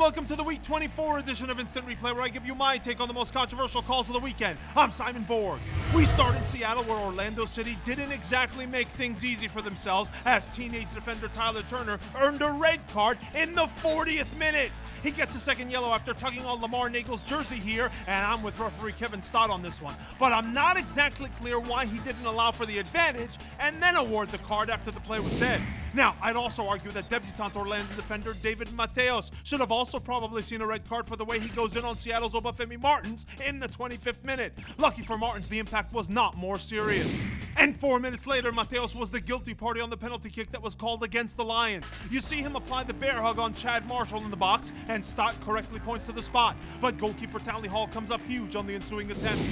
welcome to the Week 24 edition of Instant Replay, where I give you my take on the most controversial calls of the weekend. I'm Simon Borg. We start in Seattle, where Orlando City didn't exactly make things easy for themselves, as teenage defender Tyler Turner earned a red card in the 40th minute. He gets a second yellow after tugging on Lamar Nagel's jersey here, and I'm with referee Kevin Stott on this one. But I'm not exactly clear why he didn't allow for the advantage and then award the card after the play was dead. Now, I'd also argue that debutant Orlando defender David Mateos should have also probably seen a red card for the way he goes in on Seattle's Obafemi Martins in the 25th minute. Lucky for Martins, the impact was not more serious. And 4 minutes later, Mateos was the guilty party on the penalty kick that was called against the Lions. You see him apply the bear hug on Chad Marshall in the box, and Stott correctly points to the spot, but goalkeeper Townley Hall comes up huge on the ensuing attempt.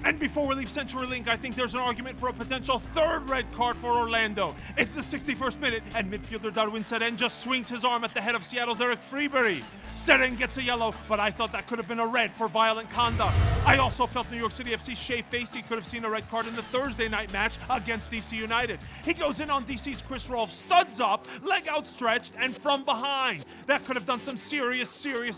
And before we leave CenturyLink, I think there's an argument for a potential third red card for Orlando. It's the 61st minute, and midfielder Darwin Seren just swings his arm at the head of Seattle's Eric Freebury. Seren gets a yellow, but I thought that could have been a red for violent conduct. I also felt New York City FC's Shea Facey could have seen a red card in the Thursday night match against DC United. He goes in on DC's Chris Rolfe, studs up, leg outstretched, and from behind. That could have done some serious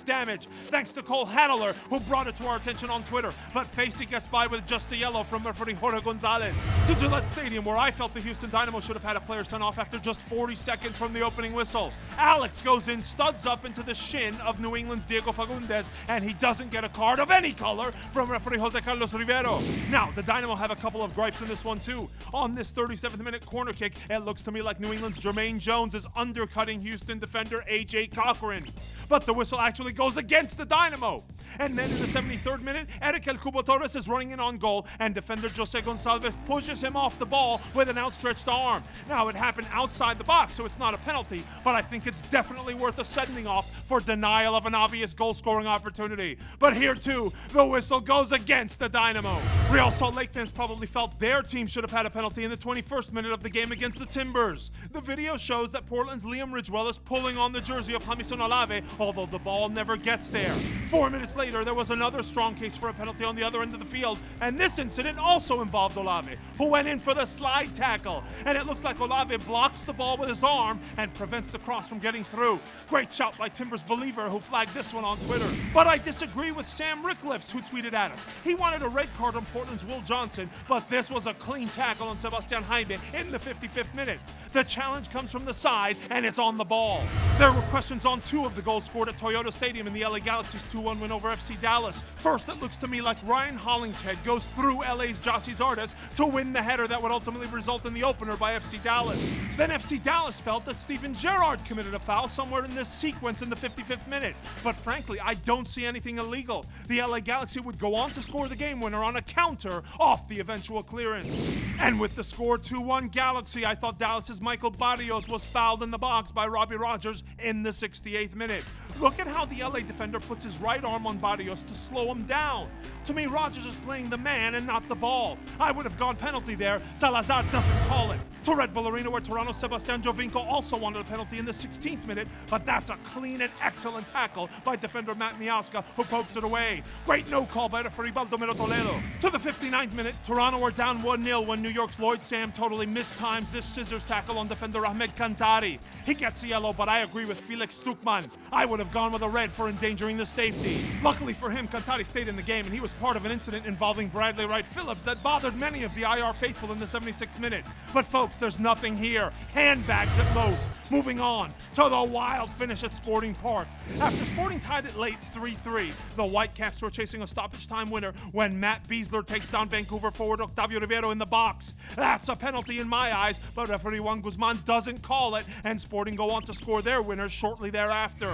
damage, thanks to Cole Hadler, who brought it to our attention on Twitter. But Facey gets by with just a yellow from referee Jorge Gonzalez. To Gillette Stadium, where I felt the Houston Dynamo should have had a player sent off after just 40 seconds from the opening whistle. Alex goes in, studs up into the shin of New England's Diego Fagundes, and he doesn't get a card of any color from referee Jose Carlos Rivero. Now, the Dynamo have a couple of gripes in this one too. On this 37th minute corner kick, it looks to me like New England's Jermaine Jones is undercutting Houston defender A.J. Cochran. But the whistle actually goes against the Dynamo. And then in the 73rd minute, Eric El Cubo Torres is running in on goal, and defender Jose Gonçalves pushes him off the ball with an outstretched arm. Now, it happened outside the box, so it's not a penalty, but I think it's definitely worth a sending off for denial of an obvious goal-scoring opportunity. But here, too, the whistle goes against the Dynamo. Real Salt Lake fans probably felt their team should have had a penalty in the 21st minute of the game against the Timbers. The video shows that Portland's Liam Ridgewell is pulling on the jersey of Jamison Olave, although the ball never gets there. 4 minutes later, there was another strong case for a penalty on the other end of the field, and this incident also involved Olave, who went in for the slide tackle. And it looks like Olave blocks the ball with his arm and prevents the cross from getting through. Great shout by Timbers Believer, who flagged this one on Twitter. But I disagree with Sam Ricklifs, who tweeted at us. He wanted a red card on Portland's Will Johnson, but this was a clean tackle on Sebastian Jaime in the 55th minute. The challenge comes from the side, and it's on the ball. There were questions on two of the goals scored at Toyota Stadium in the LA Galaxy's 2-1 win over FC Dallas. First, it looks to me like Ryan Hollingshead goes through LA's Jossie Zardes to win the header that would ultimately result in the opener by FC Dallas. Then FC Dallas felt that Steven Gerrard committed a foul somewhere in this sequence in the 55th minute. But frankly, I don't see anything illegal. The LA Galaxy would go on to score the game winner on a counter off the eventual clearance. And with the score 2-1 Galaxy, I thought Dallas's Michael Barrios was fouled in the box by Robbie Rogers in the 68th minute. Look at how the LA defender puts his right arm on Barrios to slow him down. To me, Rogers is playing the man and not the ball. I would have gone penalty there. Salazar doesn't call it. To Red Bull Arena, where Toronto's Sebastian Jovinko also wanted a penalty in the 16th minute, but that's a clean and excellent tackle by defender Matt Miazga, who pokes it away. Great no call by referee Baldomero Toledo. To the 59th minute, Toronto were down 1-0 when New York's Lloyd Sam totally mistimes this scissors tackle on defender Ahmed Kantari. He gets a yellow, but I agree with Felix Stukman. I would have gone with a red for endangering the safety. Luckily for him, Kantari stayed in the game, and he was part of an incident involving Bradley Wright Phillips that bothered many of the IR faithful in the 76th minute. But folks, there's nothing here. Handbags at most. Moving on to the wild finish at Sporting Park. After Sporting tied it late 3-3, the Whitecaps were chasing a stoppage time winner when Matt Beasler takes down Vancouver forward Octavio Rivero in the box. That's a penalty in my eyes, but referee Juan Guzman doesn't call it, and Sporting go on to score their winners shortly thereafter.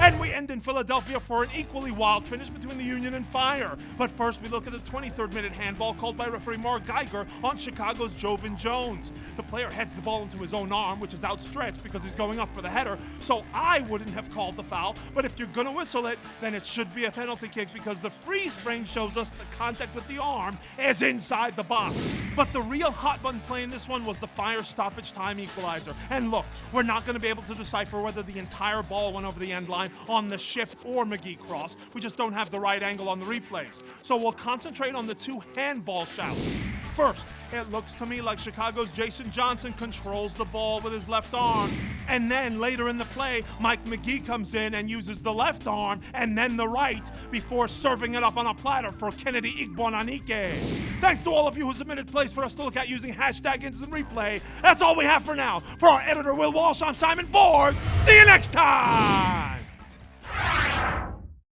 And we end in Philadelphia for an equally wild finish between the Union and Fire. But first, we look at the 23rd minute handball called by referee Mark Geiger on Chicago's Jovan Jones. The player heads the ball into his own arm, which is outstretched because he's going up for the header, so I wouldn't have called the foul, but if you're gonna whistle it, then it should be a penalty kick because the freeze frame shows us the contact with the arm is inside the box. But the real hot button play in this one was the Fire stoppage time equalizer. And look, we're not gonna be able to decipher whether the entire ball went over the end line on the Shipp or McGee cross. We just don't have the right angle on the replays. So we'll concentrate on the two handball shouts. First, it looks to me like Chicago's Jason Johnson controls the ball with his left arm. And then later in the play, Mike McGee comes in and uses the left arm and then the right before serving it up on a platter for Kennedy Igbonanike. Thanks to all of you who submitted plays for us to look at using hashtag instant replay. That's all we have for now. For our editor, Will Walsh, I'm Simon Borg. See you next time!